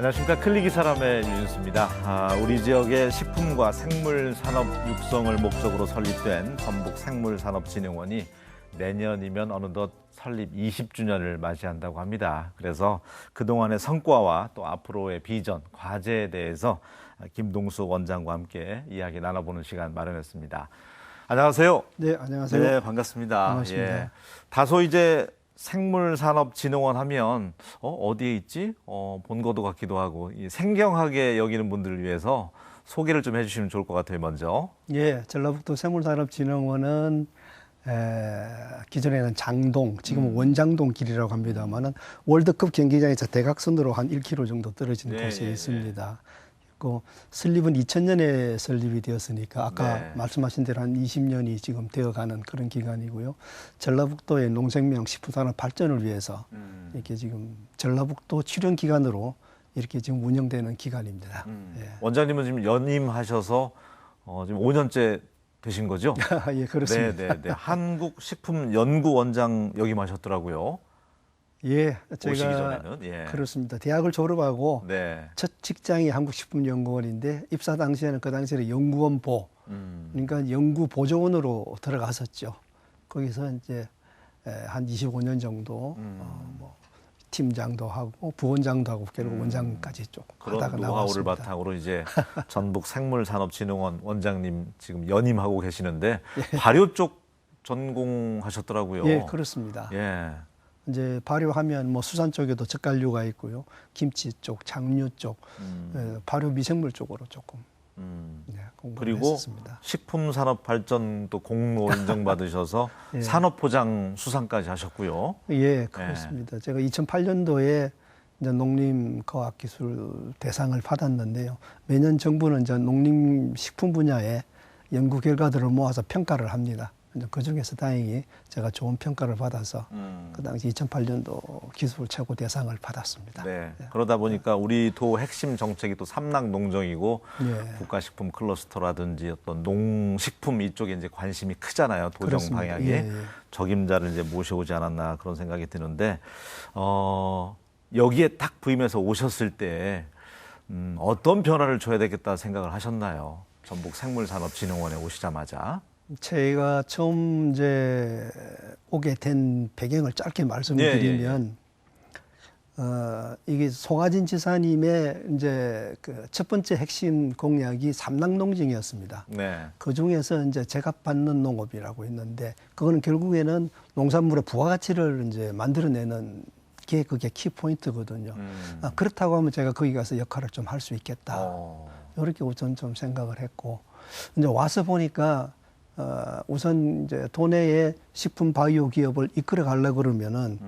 안녕하십니까. 클릭이 사람의 유진수입니다. 우리 지역의 식품과 생물 산업 육성을 목적으로 설립된 전북생물산업진흥원이 내년이면 어느덧 설립 20주년을 맞이한다고 합니다. 그래서 그동안의 성과와 또 앞으로의 비전, 과제에 대해서 김동수 원장과 함께 이야기 나눠보는 시간 마련했습니다. 안녕하세요. 네, 안녕하세요. 네, 반갑습니다. 반갑습니다. 예. 다소 이제 생물산업진흥원 하면 어디에 있지? 본 것도 같기도 하고 생경하게 여기는 분들을 위해서 소개를 좀 해주시면 좋을 것 같아요. 먼저. 예, 전라북도 생물산업진흥원은 기존에는 장동, 지금은 원장동 길이라고 합니다만은 월드컵 경기장에서 대각선으로 한 1km 정도 떨어진 곳에 있습니다. 그 설립은 2000년에 설립이 되었으니까 아까 말씀하신 대로 한 20년이 지금 되어가는 그런 기간이고요. 전라북도의 농생명 식품산업 발전을 위해서 이렇게 지금 전라북도 출연 기관으로 이렇게 지금 운영되는 기관입니다. 예. 원장님은 지금 연임하셔서 지금 5년째 되신 거죠? 예, 그렇습니다. 네. 한국식품연구원장 역임하셨더라고요. 예, 오시기 제가 전에는. 예. 그렇습니다. 대학을 졸업하고 네. 첫 직장이 한국식품연구원인데 입사 당시에는 그 당시에는 연구원보, 그러니까 연구보조원으로 들어갔었죠. 거기서 이제 한 25년 정도 뭐 팀장도 하고 부원장도 하고 결국 원장까지 쭉 그런 하다가 노하우를 나왔습니다. 바탕으로 이제 전북생물산업진흥원 원장님 지금 연임하고 계시는데 발효 쪽 전공하셨더라고요. 예, 그렇습니다. 예. 이제 발효하면 뭐 수산 쪽에도 젓갈류가 있고요, 김치 쪽, 장류 쪽, 발효 미생물 쪽으로 조금 공부를 그리고 했었습니다. 식품산업 발전도 공로 인정받으셔서 예. 산업포장 수상까지 하셨고요. 예, 그렇습니다. 제가 2008년도에 이제 농림과학기술 대상을 받았는데요. 매년 정부는 이제 농림식품 분야의 연구 결과들을 모아서 평가를 합니다. 그 중에서 다행히 제가 좋은 평가를 받아서 그 당시 2008년도 기술 최고 대상을 받았습니다. 네. 그러다 보니까 우리 도 핵심 정책이 또 삼락농정이고 국가식품 클러스터라든지 어떤 농식품 이쪽에 이제 관심이 크잖아요. 도정 그렇습니다. 방향에 적임자를 이제 모셔오지 않았나 그런 생각이 드는데 여기에 딱 부임해서 오셨을 때 어떤 변화를 줘야 되겠다 생각을 하셨나요? 전북생물산업진흥원에 오시자마자. 제가 처음 이제 오게 된 배경을 짧게 말씀을 드리면, 이게 송하진 지사님의 이제 그 첫 번째 핵심 공약이 삼락농정이었습니다. 네. 그 중에서 이제 제값받는 농업이라고 있는데, 그거는 결국에는 농산물의 부가가치를 이제 만들어내는 게 그게 키포인트거든요. 그렇다고 하면 제가 거기 가서 역할을 좀 할 수 있겠다. 이렇게 우선 좀 생각을 했고, 이제 와서 보니까 우선 이제 도내의 식품 바이오 기업을 이끌어 가려고 그러면은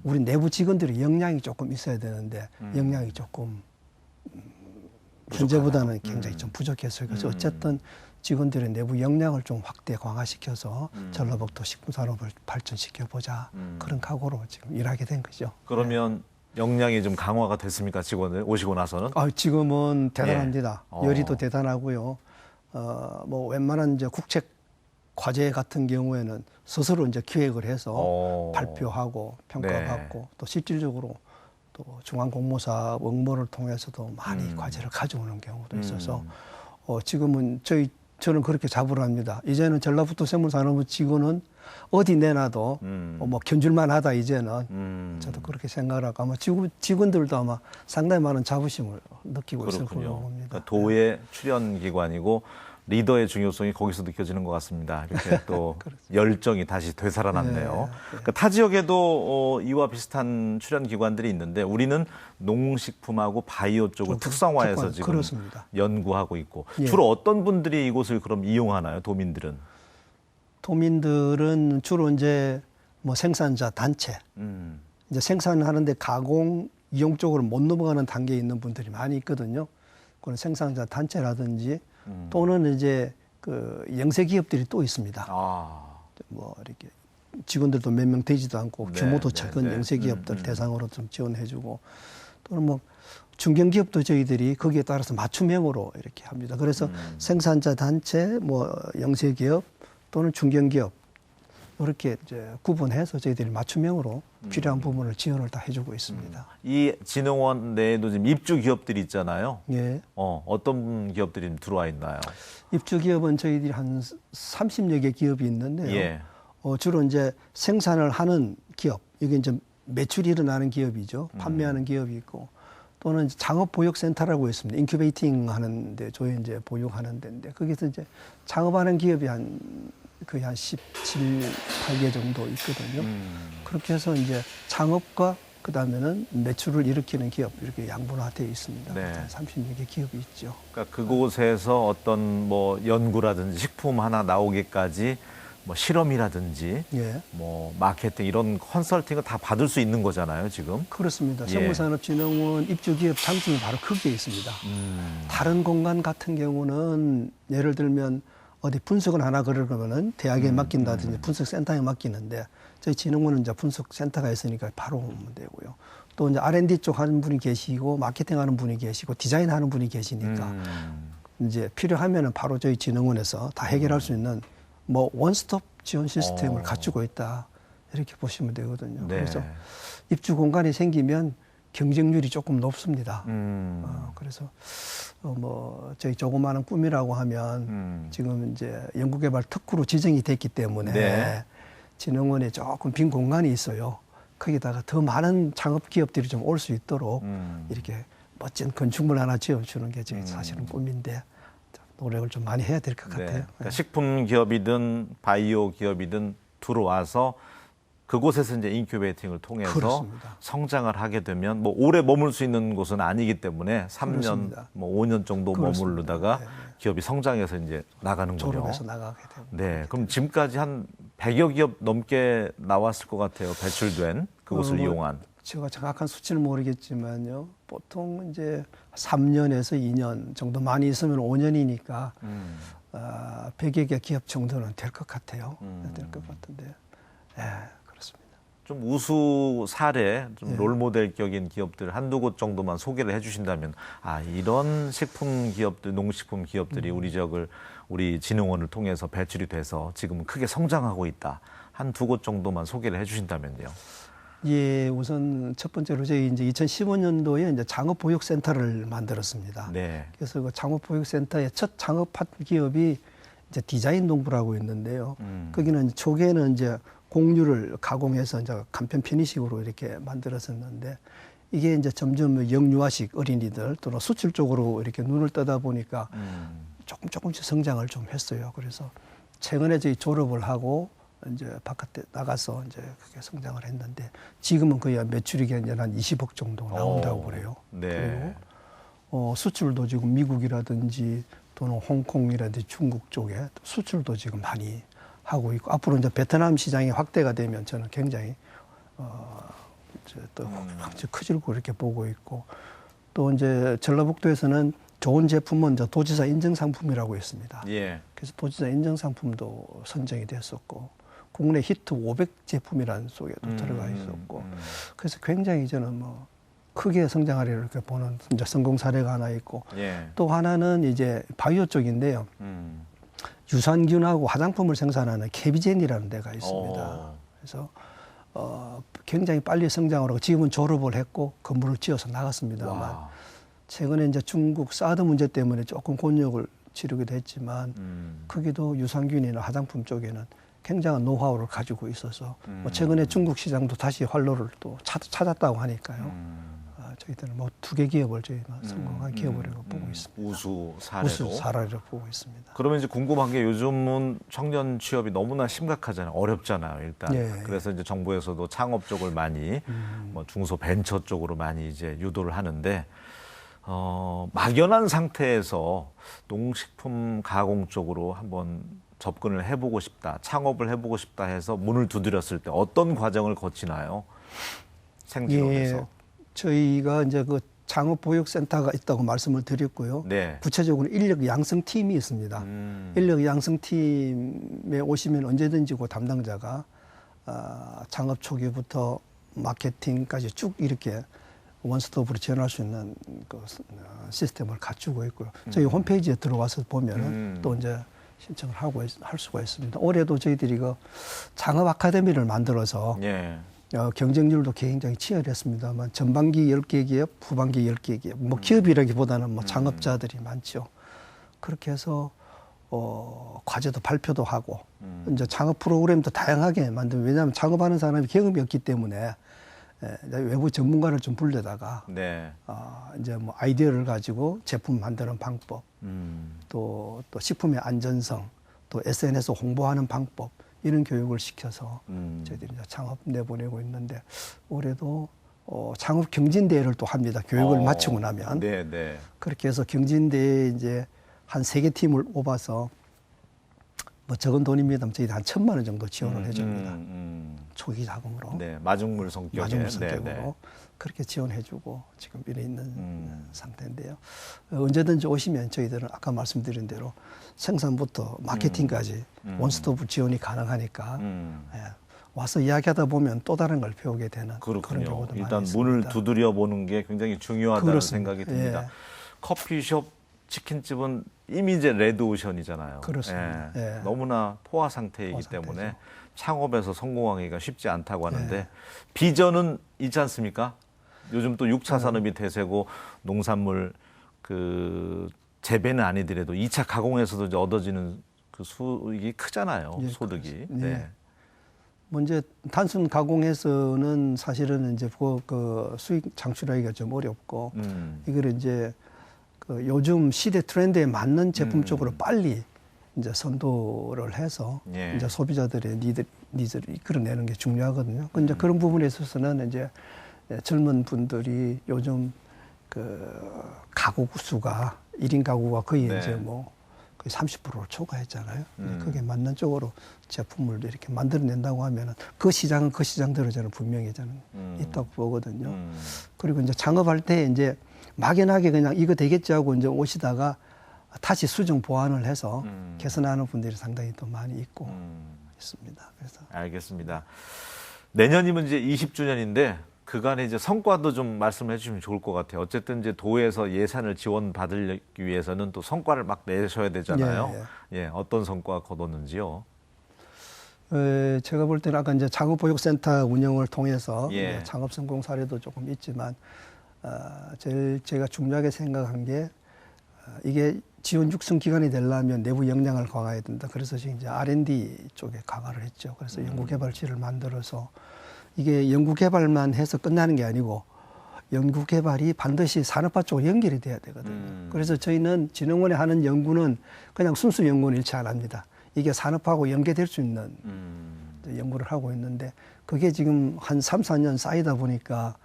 우리 내부 직원들이 역량이 조금 있어야 되는데 역량이 조금 현재보다는 굉장히 좀 부족했어요. 그래서 어쨌든 직원들의 내부 역량을 좀 확대 강화시켜서 전라북도 식품 산업을 발전시켜 보자 그런 각오로 지금 일하게 된 거죠. 그러면 역량이 좀 강화가 됐습니까? 직원들 오시고 나서는? 지금은 대단합니다. 예. 열의도 대단하고요. 뭐 웬만한 이제 국책 과제 같은 경우에는 스스로 이제 기획을 해서 발표하고 평가받고 또 실질적으로 또 중앙공모사 응모를 통해서도 많이 과제를 가져오는 경우도 있어서 지금은 저는 그렇게 자부를 합니다. 이제는 전라북도 생물산업부 직원은 어디 내놔도 뭐 견줄만 하다 이제는 저도 그렇게 생각을 하고 아마 직원들도 아마 상당히 많은 자부심을 느끼고 있을 거라고 봅니다. 그러니까 도의 출연 기관이고 리더의 중요성이 거기서 느껴지는 것 같습니다. 이렇게 또 열정이 다시 되살아났네요. 그러니까 타 지역에도 이와 비슷한 출연 기관들이 있는데 우리는 농식품하고 바이오 쪽을 특성화해서 지금 그렇습니다. 연구하고 있고 주로 어떤 분들이 이곳을 그럼 이용하나요? 도민들은? 도민들은 주로 이제 뭐 생산자 단체, 이제 생산하는데 가공 이용 쪽으로 못 넘어가는 단계에 있는 분들이 많이 있거든요. 그런 생산자 단체라든지 또는 이제 그 영세 기업들이 또 있습니다. 뭐 이렇게 직원들도 몇 명 되지도 않고 규모도 작은 영세 기업들 대상으로 좀 지원해주고 또는 뭐 중견기업도 저희들이 거기에 따라서 맞춤형으로 이렇게 합니다. 그래서 생산자 단체, 뭐 영세 기업 또는 중견기업 이렇게 이제 구분해서 저희들이 맞춤형으로 필요한 부분을 지원을 다 해주고 있습니다. 이 진흥원 내에도 지금 입주 기업들이 있잖아요. 예. 어떤 기업들이 들어와 있나요? 입주 기업은 저희들이 한 30여 개 기업이 있는데요. 예. 주로 이제 생산을 하는 기업, 이게 이제 매출이 일어나는 기업이죠. 판매하는 기업이 있고, 또는 창업보육센터라고 있습니다. 인큐베이팅 하는데, 저희 이제 보육하는 데인데, 거기서 이제 창업하는 기업이 거의 한 17, 8개 정도 있거든요. 그렇게 해서 이제 창업과 그 다음에는 매출을 일으키는 기업, 이렇게 양분화되어 있습니다. 네. 한 30여 개 기업이 있죠. 그러니까 그곳에서 어떤 뭐 연구라든지 식품 하나 나오기까지 뭐 실험이라든지 예. 뭐 마케팅 이런 컨설팅을 다 받을 수 있는 거잖아요, 지금. 그렇습니다. 예. 생물산업진흥원 입주기업 장점이 바로 거기에 있습니다. 다른 공간 같은 경우는 예를 들면 어디 분석을 하나 그러면은 대학에 맡긴다든지 분석센터에 맡기는데, 저희 진흥원은 이제 분석센터가 있으니까 바로 오면 되고요. 또 이제 R&D 쪽 하는 분이 계시고 마케팅 하는 분이 계시고 디자인 하는 분이 계시니까 이제 필요하면은 바로 저희 진흥원에서 다 해결할 수 있는 뭐 원스톱 지원 시스템을 갖추고 있다, 이렇게 보시면 되거든요. 네. 그래서 입주 공간이 생기면 경쟁률이 조금 높습니다. 그래서 뭐 저희 조그마한 꿈이라고 하면 지금 이제 연구개발 특구로 지정이 됐기 때문에 네. 진흥원에 조금 빈 공간이 있어요. 거기다가 더 많은 창업 기업들이 좀 올 수 있도록 이렇게 멋진 건축물 하나 지어주는 게 저희 사실은 꿈인데, 노력을 좀 많이 해야 될 것 네. 같아요. 그러니까 식품 기업이든 바이오 기업이든 들어와서 그곳에서 이제 인큐베이팅을 통해서 그렇습니다. 성장을 하게 되면 뭐 오래 머물 수 있는 곳은 아니기 때문에 3년, 그렇습니다. 뭐 5년 정도 그렇습니다. 머무르다가 네, 네. 기업이 성장해서 이제 나가는군요. 졸업해서 나가게 되고. 네, 그럼 지금까지 한 100여 기업 넘게 나왔을 것 같아요. 배출된 그곳을 이용한. 제가 정확한 수치는 모르겠지만요. 보통 이제 3년에서 2년 정도, 많이 있으면 5년이니까 100여 개 기업 정도는 될 것 같아요. 될 것 같은데. 예, 그렇습니다. 좀 우수 사례, 좀 네. 롤모델격인 기업들 한두 곳 정도만 소개를 해주신다면, 아, 이런 식품 기업들, 농식품 기업들이 우리 지역을, 우리 진흥원을 통해서 배출이 돼서 지금은 크게 성장하고 있다. 한두 곳 정도만 소개를 해주신다면요. 예, 우선 첫 번째로 저희 이제 2015년도에 이제 창업보육센터를 만들었습니다. 네. 그래서 그 창업보육센터의 첫 창업한 기업이 이제 디자인 농부라고 있는데요. 거기는 초기에는 이제 공유를 가공해서 이제 간편 편의식으로 이렇게 만들었었는데, 이게 이제 점점 영유아식 어린이들 또는 수출 쪽으로 이렇게 눈을 뜨다 보니까 조금씩 성장을 좀 했어요. 그래서 최근에 저희 졸업을 하고 이제 바깥에 나가서 이제 그렇게 성장을 했는데, 지금은 거의 매출이 이제 한 20억 정도 나온다고 그래요. 네. 그리고 수출도 지금 미국이라든지 또는 홍콩이라든지 중국 쪽에 수출도 지금 많이 하고 있고, 앞으로 이제 베트남 시장이 확대가 되면 저는 굉장히 이제 또 커지고 이렇게 보고 있고, 또 이제 전라북도에서는 좋은 제품은 이제 도지사 인증 상품이라고 있습니다. 예. 그래서 도지사 인증 상품도 선정이 됐었고, 국내 히트 500 제품이라는 속에도 들어가 있었고, 그래서 굉장히 저는 뭐 크게 성장하리라 이렇게 보는 이제 성공 사례가 하나 있고, 예. 또 하나는 이제 바이오 쪽인데요. 유산균하고 화장품을 생산하는 캐비젠이라는 데가 있습니다. 그래서 굉장히 빨리 성장을 하고 지금은 졸업을 했고 건물을 지어서 나갔습니다만, 와. 최근에 이제 중국 사드 문제 때문에 조금 곤욕을 치르기도 했지만 거기도 유산균이나 화장품 쪽에는 굉장한 노하우를 가지고 있어서 뭐 최근에 중국 시장도 다시 활로를 또 찾았다고 하니까요. 저희들은 뭐 2개 기업을 저희가 성공한 기업으로 보고 있습니다. 우수 사례로. 우수 사례를 보고 있습니다. 그러면 이제 궁금한 게, 요즘은 청년 취업이 너무나 심각하잖아요. 어렵잖아요, 일단. 예. 그래서 이제 정부에서도 창업 쪽을 많이, 뭐 중소 벤처 쪽으로 많이 이제 유도를 하는데, 막연한 상태에서 농식품 가공 쪽으로 한번 접근을 해보고 싶다, 창업을 해보고 싶다 해서 문을 두드렸을 때 어떤 과정을 거치나요? 생지원에서. 예, 저희가 이제 그 창업보육센터가 있다고 말씀을 드렸고요. 네. 구체적으로 인력 양성팀이 있습니다. 인력 양성팀에 오시면 언제든지 그 담당자가 창업 초기부터 마케팅까지 쭉 이렇게 원스톱으로 지원할 수 있는 그 시스템을 갖추고 있고요. 저희 홈페이지에 들어와서 보면은 또 이제 신청을 할 수가 있습니다. 올해도 저희들이 그 창업 아카데미를 만들어서 예. 경쟁률도 굉장히 치열했습니다만 전반기 10개 기업, 후반기 10개 기업, 뭐 기업이라기보다는 뭐 창업자들이 많죠. 그렇게 해서 과제도 발표도 하고 이제 창업 프로그램도 다양하게 만들면 왜냐하면 창업하는 사람이 경험이 없기 때문에 외부 전문가를 좀 불러다가 네. 이제 뭐 아이디어를 가지고 제품 만드는 방법, 또 식품의 안전성, 또 SNS 홍보하는 방법 이런 교육을 시켜서 저희들이 이제 창업 내보내고 있는데 올해도 창업 경진대회를 또 합니다. 교육을 마치고 나면 네, 네. 그렇게 해서 경진대회에 이제 한 3개 팀을 뽑아서 뭐 적은 돈입니다만 저희들 한 1,000만 원 정도 지원을 해줍니다. 초기 자금으로. 네, 마중물 성격에. 마중물 성격으로. 네, 네. 그렇게 지원해주고 지금 이래 있는 상태인데요. 언제든지 오시면 저희들은 아까 말씀드린 대로 생산부터 마케팅까지 원스톱 지원이 가능하니까 예, 와서 이야기하다 보면 또 다른 걸 배우게 되는 그런 그렇군요. 경우도 일단 많이 있습니다. 문을 두드려 보는 게 굉장히 중요하다는 그렇습니다. 생각이 듭니다. 예. 커피숍, 치킨집은 이미 이제 레드오션이잖아요. 그렇습니다. 예. 예. 너무나 포화 상태이기 포화 상태죠. 때문에 창업에서 성공하기가 쉽지 않다고 하는데 비전은 있지 않습니까? 요즘 또 6차 산업이 대세고 농산물 그 재배는 아니더라도 2차 가공에서도 이제 얻어지는 그 수익이 크잖아요. 예, 소득이. 그렇습니다. 예. 네. 뭐 이제 단순 가공에서는 사실은 이제 그 수익 창출하기가 좀 어렵고 이걸 이제 그 요즘 시대 트렌드에 맞는 제품 쪽으로 빨리 이제 선도를 해서 예. 이제 소비자들의 니즈를 이끌어내는 게 중요하거든요. 이제 그런 부분에 있어서는 이제 젊은 분들이 요즘 그 가구 수가 1인 가구가 거의 네. 이제 뭐 거의 30%를 초과했잖아요. 그게 맞는 쪽으로 제품을 이렇게 만들어낸다고 하면은 그 시장은 그 시장대로 저는 분명히 저는 있다고 보거든요. 그리고 이제 창업할 때 이제 막연하게 그냥 이거 되겠지 하고 이제 오시다가 다시 수정 보완을 해서 개선하는 분들이 상당히 또 많이 있고 있습니다. 그래서 알겠습니다. 내년이면 이제 20주년인데 그간의 이제 성과도 좀 말씀해 주시면 좋을 것 같아요. 어쨌든 이제 도에서 예산을 지원받기 위해서는 또 성과를 막 내셔야 되잖아요. 예, 어떤 성과 거뒀는지요? 제가 볼 때는 아까 이제 창업보육센터 운영을 통해서 예. 창업 성공 사례도 조금 있지만 제일 제가 중요하게 생각한 게 이게 지원 육성 기관이 되려면 내부 역량을 강화해야 된다. 그래서 지금 이제 R&D 쪽에 강화를 했죠. 그래서 연구개발실을 만들어서 이게 연구개발만 해서 끝나는 게 아니고 연구개발이 반드시 산업화 쪽으로 연결이 돼야 되거든요. 그래서 저희는 진흥원에 하는 연구는 그냥 순수 연구는 일치 안 합니다. 이게 산업화하고 연계될 수 있는 연구를 하고 있는데 그게 지금 한 3, 4년 쌓이다 보니까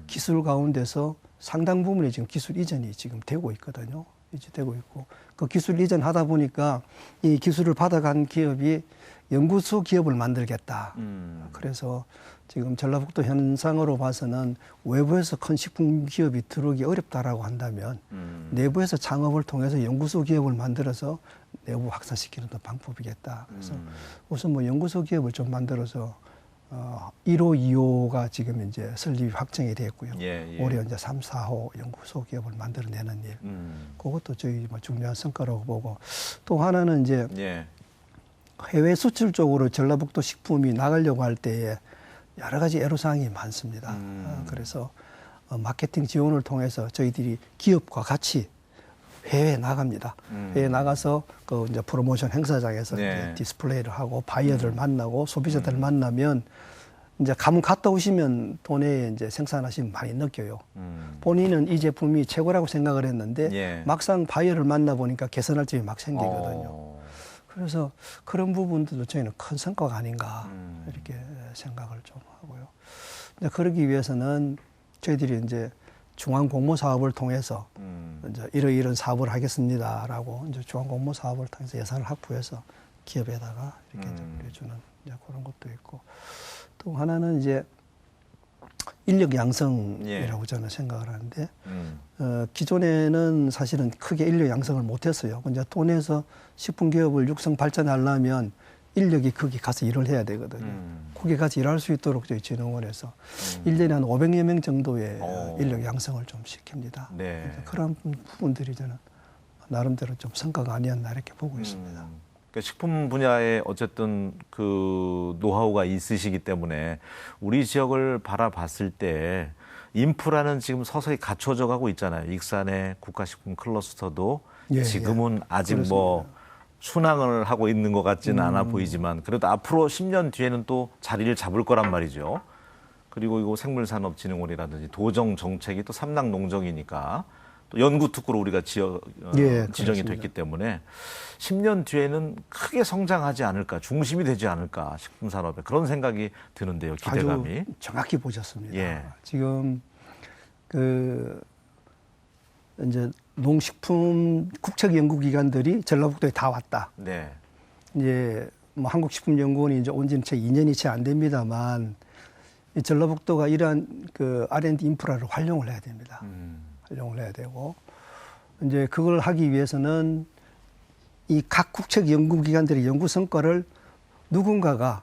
기술 가운데서 상당 부분이 지금 기술 이전이 지금 되고 있거든요. 이제 되고 있고 그 기술 이전하다 보니까 이 기술을 받아간 기업이 연구소 기업을 만들겠다. 그래서 지금 전라북도 현상으로 봐서는 외부에서 큰 식품 기업이 들어오기 어렵다라고 한다면 내부에서 창업을 통해서 연구소 기업을 만들어서 내부 확산시키는 또 방법이겠다. 그래서 우선 뭐 연구소 기업을 좀 만들어서 1호, 2호가 지금 이제 설립이 확정이 됐고요. 예. 올해 이제 3, 4호 연구소 기업을 만들어내는 일. 그것도 저희 뭐 중요한 성과라고 보고 또 하나는 이제 예. 해외 수출 쪽으로 전라북도 식품이 나가려고 할 때에 여러 가지 애로사항이 많습니다. 그래서 마케팅 지원을 통해서 저희들이 기업과 같이 해외에 나갑니다. 해외에 나가서 그 이제 프로모션 행사장에서 네. 이제 디스플레이를 하고 바이어를 만나고 소비자들을 만나면 이제 가면 갔다 오시면 도내에 이제 생산하시면 많이 느껴요. 본인은 이 제품이 최고라고 생각을 했는데 예. 막상 바이어를 만나 보니까 개선할 점이 막 생기거든요. 그래서 그런 부분들도 저희는 큰 성과가 아닌가 이렇게 생각을 좀 하고요. 이제 그러기 위해서는 저희들이 이제 중앙 공모 사업을 통해서 이제 이런 사업을 하겠습니다라고 이제 중앙 공모 사업을 통해서 예산을 확보해서 기업에다가 이렇게 좀 해주는 이제 그런 것도 있고 또 하나는 이제 인력 양성이라고 저는 생각을 하는데 기존에는 사실은 크게 인력 양성을 못했어요. 이제 도내에서 식품 기업을 육성 발전하려면 인력이 거기 가서 일을 해야 되거든요. 거기 가서 일할 수 있도록 저희 진흥원에서 1년에 한 500여 명 정도의 인력 양성을 좀 시킵니다. 네. 그런 부분들이 저는 나름대로 좀 성과가 아니었나 이렇게 보고 있습니다. 그러니까 식품 분야에 어쨌든 그 노하우가 있으시기 때문에 우리 지역을 바라봤을 때 인프라는 지금 서서히 갖춰져 가고 있잖아요. 익산의 국가식품 클러스터도 예, 지금은 예. 아직 그렇습니다. 뭐 순항을 하고 있는 것 같지는 않아 보이지만 그래도 앞으로 10년 뒤에는 또 자리를 잡을 거란 말이죠. 그리고 이거 생물산업진흥원이라든지 도정 정책이 또 삼락 농정이니까 또 연구특구로 우리가 지정이 그렇습니다. 됐기 때문에 10년 뒤에는 크게 성장하지 않을까, 중심이 되지 않을까 식품산업에 그런 생각이 드는데요. 기대감이. 아주 정확히 보셨습니다. 예. 지금 그 이제 농식품 국책 연구기관들이 전라북도에 다 왔다. 네. 이제 뭐 한국식품연구원이 이제 온 지는 채 2년이 채 안 됩니다만 이 전라북도가 이러한 그 R&D 인프라를 활용을 해야 됩니다. 활용을 해야 되고 이제 그걸 하기 위해서는 이 각 국책 연구기관들의 연구 성과를 누군가가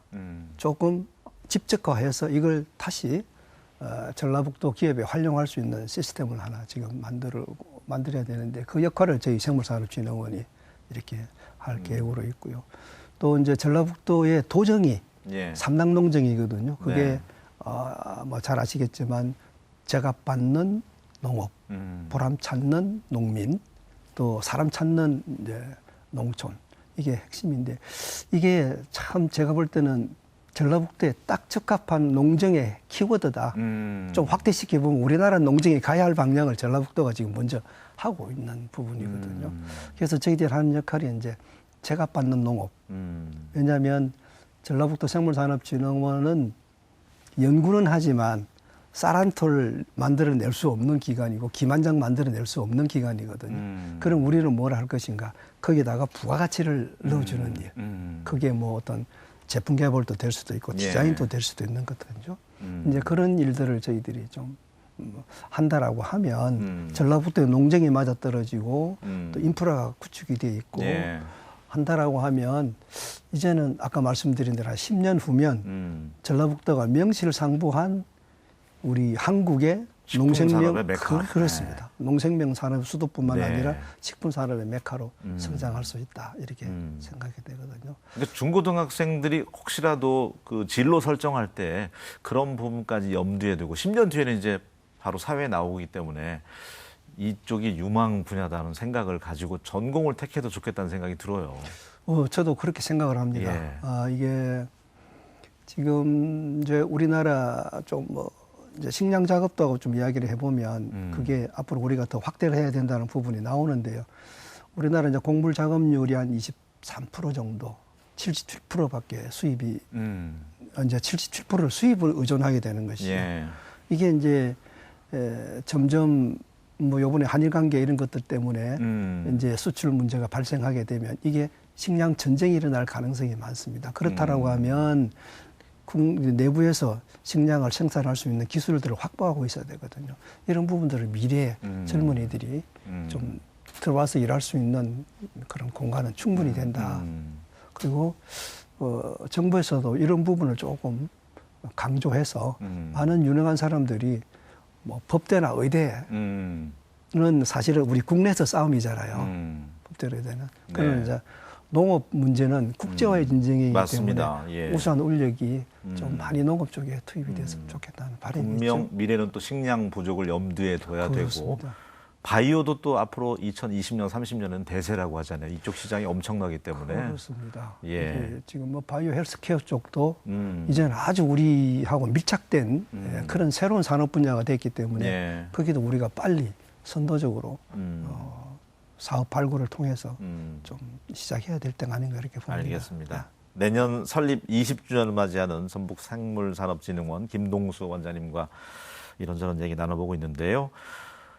조금 집적화해서 이걸 다시 전라북도 기업에 활용할 수 있는 시스템을 하나 지금 만들어야 되는데 그 역할을 저희 생물산업진흥원이 이렇게 할 계획으로 있고요. 또 이제 전라북도의 도정이 예. 삼락농정이거든요. 그게 네. 뭐 잘 아시겠지만 제값받는 농업, 보람 찾는 농민, 또 사람 찾는 이제 농촌 이게 핵심인데 이게 참 제가 볼 때는 전라북도에 딱 적합한 농정의 키워드다. 좀 확대시켜 보면 우리나라 농정이 가야 할 방향을 전라북도가 지금 먼저 하고 있는 부분이거든요. 그래서 저희들이 하는 역할이 이제 제값받는 농업. 왜냐하면 전라북도 생물산업진흥원은 연구는 하지만 쌀 한 톨 만들어낼 수 없는 기관이고 김한장 만들어낼 수 없는 기관이거든요. 그럼 우리는 뭘 할 것인가? 거기다가 부가가치를 넣어주는 일. 그게 뭐 어떤 제품 개발도 될 수도 있고 디자인도 될 수도 있는 것들이죠. 이제 그런 일들을 저희들이 좀 한다라고 하면 전라북도의 농정이 맞아떨어지고 또 인프라가 구축이 돼 있고 예. 한다라고 하면 이제는 아까 말씀드린 대로 한 10년 후면 전라북도가 명실상부한 우리 한국의 농생명 메카. 그렇습니다. 농생명 산업 수도뿐만 네. 아니라 식품 산업의 메카로 성장할 수 있다 이렇게 생각이 되거든요. 그러니까 중고등학생들이 혹시라도 그 진로 설정할 때 그런 부분까지 염두에 두고 10년 뒤에는 이제 바로 사회에 나오기 때문에 이쪽이 유망 분야다는 생각을 가지고 전공을 택해도 좋겠다는 생각이 들어요. 저도 그렇게 생각을 합니다. 예. 이게 지금 이제 우리나라 좀 뭐 이제 식량 작업도 하고 좀 이야기를 해보면 그게 앞으로 우리가 더 확대를 해야 된다는 부분이 나오는데요. 우리나라 이제 곡물 작업률이 한 23% 정도, 77%밖에 수입이 이제 77%를 수입을 의존하게 되는 것이죠. 예. 이게 이제 점점 뭐 요번에 한일 관계 이런 것들 때문에 이제 수출 문제가 발생하게 되면 이게 식량 전쟁이 일어날 가능성이 많습니다. 그렇다라고 하면 내부에서 식량을 생산할 수 있는 기술들을 확보하고 있어야 되거든요. 이런 부분들을 미래에 젊은이들이 좀 들어와서 일할 수 있는 그런 공간은 충분히 된다. 그리고 정부에서도 이런 부분을 조금 강조해서 많은 유능한 사람들이 뭐 법대나 의대는 사실은 우리 국내에서 싸움이잖아요. 법대나 의대는. 그러면 네. 이제 농업 문제는 국제화의 전쟁이기 맞습니다. 때문에 예. 우수한 인력이 좀 많이 농업 쪽에 투입이 됐으면 좋겠다는 바람이 분명 있죠. 미래는 또 식량 부족을 염두에 둬야 되고 그렇습니다. 바이오도 또 앞으로 2020년, 30년은 대세라고 하잖아요. 이쪽 시장이 엄청나기 때문에. 그렇습니다. 예. 이게 지금 뭐 바이오 헬스케어 쪽도 이제는 아주 우리하고 밀착된 그런 새로운 산업 분야가 됐기 때문에 예. 거기도 우리가 빨리 선도적으로 사업 발굴을 통해서 좀 시작해야 될 때가 아닌가 이렇게 봅니다. 알겠습니다. 내년 설립 20주년을 맞이하는 전북생물산업진흥원 김동수 원장님과 이런저런 얘기 나눠보고 있는데요.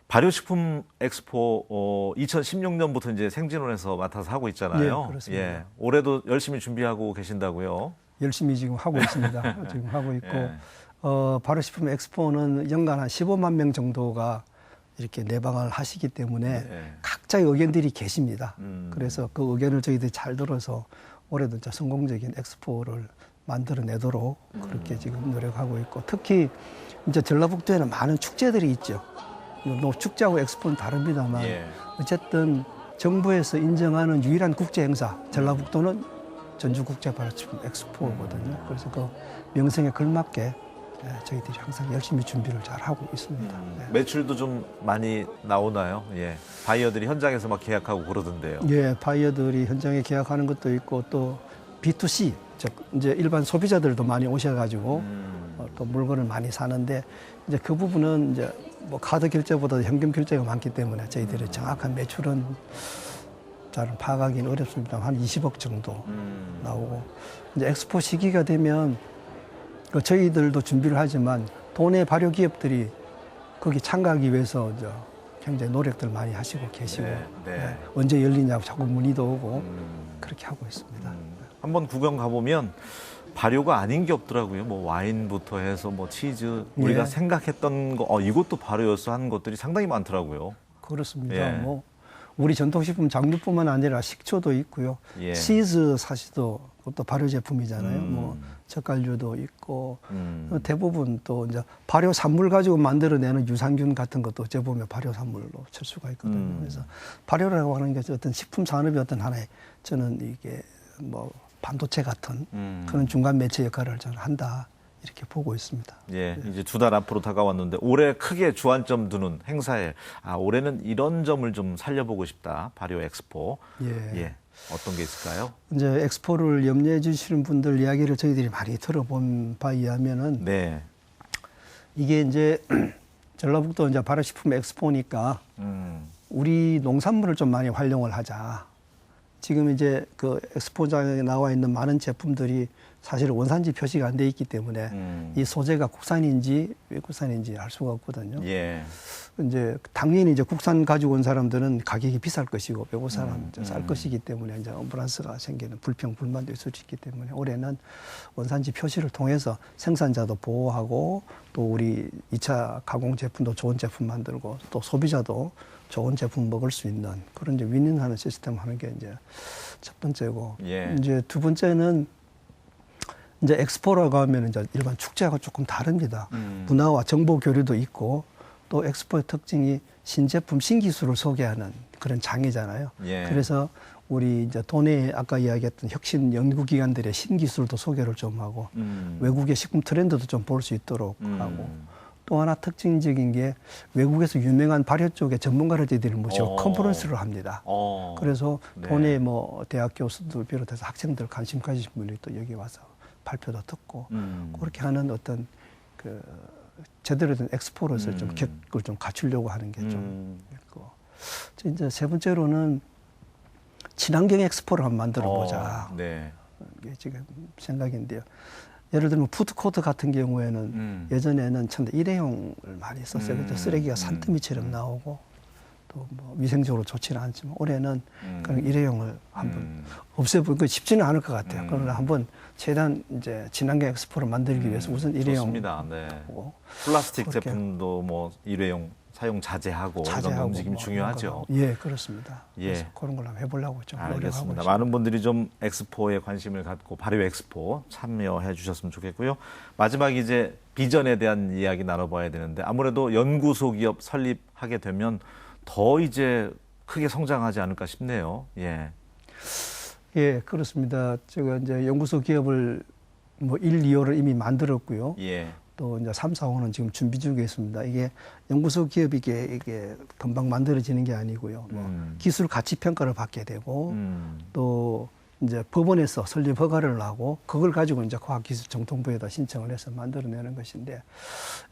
발효식품 엑스포 2016년부터 이제 생진원에서 맡아서 하고 있잖아요. 예, 그렇습니다. 예, 올해도 열심히 준비하고 계신다고요? 열심히 지금 하고 있습니다. 지금 하고 있고 예. 발효식품 엑스포는 연간 한 15만 명 정도가 이렇게 내방을 하시기 때문에 각자의 의견들이 계십니다. 그래서 그 의견을 저희들이 잘 들어서 올해도 이제 성공적인 엑스포를 만들어내도록 그렇게 지금 노력하고 있고 특히 이제 전라북도에는 많은 축제들이 있죠. 뭐 축제하고 엑스포는 다릅니다만 예. 어쨌든 정부에서 인정하는 유일한 국제 행사, 전라북도는 전주국제발효식품 엑스포거든요. 그래서 그 명성에 걸맞게 저희들이 항상 열심히 준비를 잘 하고 있습니다. 네. 매출도 좀 많이 나오나요? 예. 바이어들이 현장에서 막 계약하고 그러던데요. 예, 바이어들이 현장에 계약하는 것도 있고 또 B2C, 즉 이제 일반 소비자들도 많이 오셔가지고 또 물건을 많이 사는데 이제 그 부분은 이제 뭐 카드 결제보다 현금 결제가 많기 때문에 저희들이 정확한 매출은 잘 파악하기는 어렵습니다. 한 20억 정도 나오고 이제 엑스포 시기가 되면 그 저희들도 준비를 하지만 도내 발효 기업들이 거기 참가하기 위해서 이제 굉장히 노력들 많이 하시고 계시고 네. 언제 열리냐고 자꾸 문의도 오고 그렇게 하고 있습니다. 한번 구경 가보면 발효가 아닌 게 없더라고요. 뭐 와인부터 해서 뭐 치즈 우리가 예. 생각했던 거 이것도 발효였어 하는 것들이 상당히 많더라고요. 그렇습니다. 예. 뭐 우리 전통식품 장류뿐만 아니라 식초도 있고요. 예. 치즈 사시도 그것도 발효 제품이잖아요. 뭐 젓갈류도 있고 대부분 또 이제 발효 산물 가지고 만들어내는 유산균 같은 것도 어째 보면 발효 산물로 칠 수가 있거든요. 그래서 발효라고 하는 게 어떤 식품 산업의 어떤 하나의 저는 이게 뭐 반도체 같은 그런 중간 매체 역할을 저는 한다. 이렇게 보고 있습니다. 예, 이제 2달 앞으로 다가왔는데 올해 크게 주안점 두는 행사에 올해는 이런 점을 좀 살려보고 싶다. 발효 엑스포. 예. 어떤 게 있을까요? 이제 엑스포를 염려해 주시는 분들 이야기를 저희들이 많이 들어본 바에 의하면은 네. 이게 이제 전라북도 이제 발효식품 엑스포니까 우리 농산물을 좀 많이 활용을 하자. 지금 이제 그 엑스포장에 나와 있는 많은 제품들이 사실 원산지 표시가 안 돼 있기 때문에 이 소재가 국산인지 외국산인지 알 수가 없거든요. 예. 이제 당연히 이제 국산 가지고 온 사람들은 가격이 비쌀 것이고 외국 사람은 쌀 것이기 때문에 이제 언밸런스가 생기는 불평 불만도 있을 수 있기 때문에 올해는 원산지 표시를 통해서 생산자도 보호하고 또 우리 2차 가공 제품도 좋은 제품 만들고 또 소비자도 좋은 제품 먹을 수 있는 그런 이제 윈윈하는 시스템 하는 게 이제 첫 번째고 예. 이제 두 번째는 이제 엑스포라고 하면 이제 일반 축제하고 조금 다릅니다. 문화와 정보 교류도 있고 또 엑스포의 특징이 신제품, 신기술을 소개하는 그런 장이잖아요. 예. 그래서 우리 이제 도내 아까 이야기했던 혁신 연구기관들의 신기술도 소개를 좀 하고 외국의 식품 트렌드도 좀 볼 수 있도록 하고 또 하나 특징적인 게 외국에서 유명한 발효 쪽의 전문가를 저희들이 모시고 컨퍼런스를 합니다. 그래서 네. 도내 뭐 대학 교수들 비롯해서 학생들 관심 가지신 분들이 또 여기 와서 발표도 듣고 그렇게 하는 어떤 그 제대로 된 엑스포로서 좀 격을 좀 갖추려고 하는 게 좀 있고 이제 세 번째로는 친환경 엑스포를 한번 만들어 보자. 네. 이게 지금 생각인데요. 예를 들면 푸드코트 같은 경우에는 예전에는 참 일회용을 많이 썼어요. 그때 쓰레기가 산더미처럼 나오고 또 뭐 위생적으로 좋지는 않지만 올해는 그런 일회용을 한번 없애보는 거 쉽지는 않을 것 같아요. 그러나 한번 최대한 이제 친환경 엑스포를 만들기 위해서 우선 일회용 좋습니다. 네. 보고 플라스틱 그렇게. 제품도 뭐 일회용 사용 자제하고 이런 움직임이 뭐 중요하죠. 그런 거. 예, 그렇습니다. 예. 그래서 그런 걸 한번 해보려고 좀 노력하고 알겠습니다. 있습니다. 많은 분들이 좀 엑스포에 관심을 갖고 발효 엑스포 참여해 주셨으면 좋겠고요. 마지막 이제 비전에 대한 이야기 나눠봐야 되는데 아무래도 연구소 기업 설립하게 되면 더 이제 크게 성장하지 않을까 싶네요. 예. 예, 그렇습니다. 제가 이제 연구소 기업을 뭐 1, 2호를 이미 만들었고요. 예. 또 이제 3, 4호는 지금 준비 중에 있습니다. 이게 연구소 기업이 이게 금방 만들어지는 게 아니고요. 뭐 기술 가치 평가를 받게 되고 또 이제 법원에서 설립 허가를 하고 그걸 가지고 이제 과학기술정통부에다 신청을 해서 만들어내는 것인데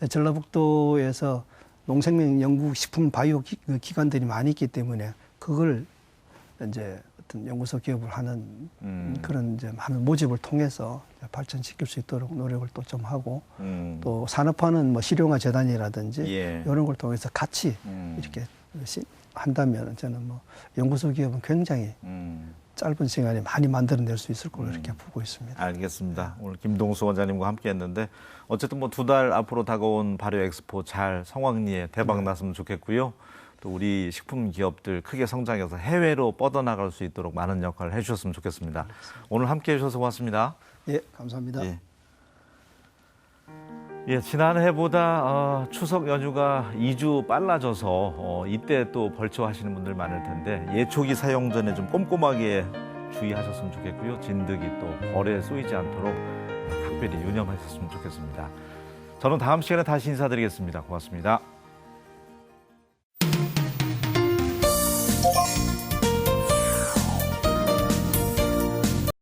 전라북도에서 농생명 연구 식품 바이오 기관들이 많이 있기 때문에 그걸 이제 어떤 연구소 기업을 하는 그런 이제 많은 모집을 통해서 발전시킬 수 있도록 노력을 또 좀 하고 또 산업화는 뭐 실용화 재단이라든지 예. 이런 걸 통해서 같이 이렇게 한다면 저는 뭐 연구소 기업은 굉장히 짧은 시간에 많이 만들어낼 수 있을 걸로 이렇게 보고 있습니다. 알겠습니다. 오늘 김동수 원장님과 함께했는데 어쨌든 뭐 2달 앞으로 다가온 발효 엑스포 잘 성황리에 대박 났으면 좋겠고요. 또 우리 식품 기업들 크게 성장해서 해외로 뻗어나갈 수 있도록 많은 역할을 해주셨으면 좋겠습니다. 오늘 함께해 주셔서 고맙습니다. 예, 감사합니다. 예. 예, 지난해보다 추석 연휴가 2주 빨라져서 이때 또 벌초하시는 분들 많을 텐데 예초기 사용 전에 좀 꼼꼼하게 주의하셨으면 좋겠고요. 진드기 또 벌에 쏘이지 않도록 각별히 유념하셨으면 좋겠습니다. 저는 다음 시간에 다시 인사드리겠습니다. 고맙습니다.